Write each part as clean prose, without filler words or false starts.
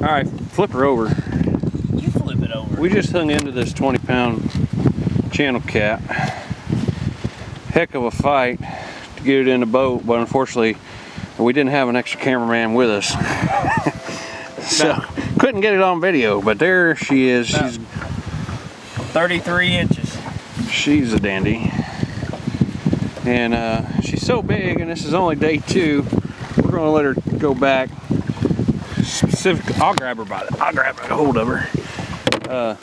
Alright, flip her over. You flip it over. We just hung into this 20-pound channel cat. Heck of a fight to get it in the boat, but unfortunately we didn't have an extra cameraman with us. So couldn't get it on video, but there she is. No. She's 33 inches. She's a dandy. And she's so big, and this is only day 2. We're gonna let her go back. I'll grab a hold of her.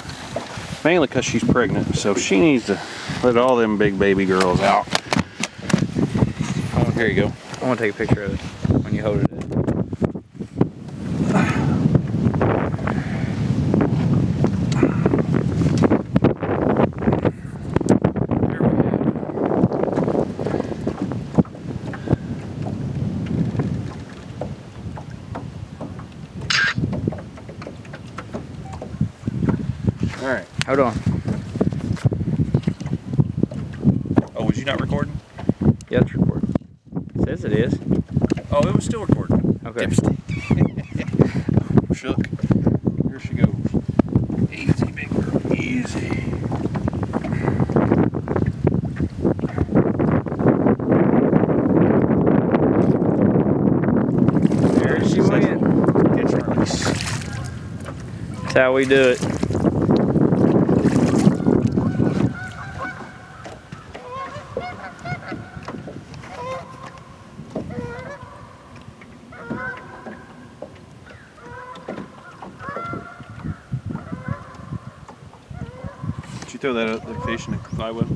Mainly because she's pregnant, so she needs to let all them big baby girls out. Oh, here you go. I want to take a picture of it when you hold it. Alright. Hold on. Oh, was you not recording? Yeah, it's recording. It says it is. Oh, it was still recording. Okay. Shook. Here she goes. Easy, big girl. Easy. There she went. Catch and release. That's how we do it. Did you throw that fish in the five well?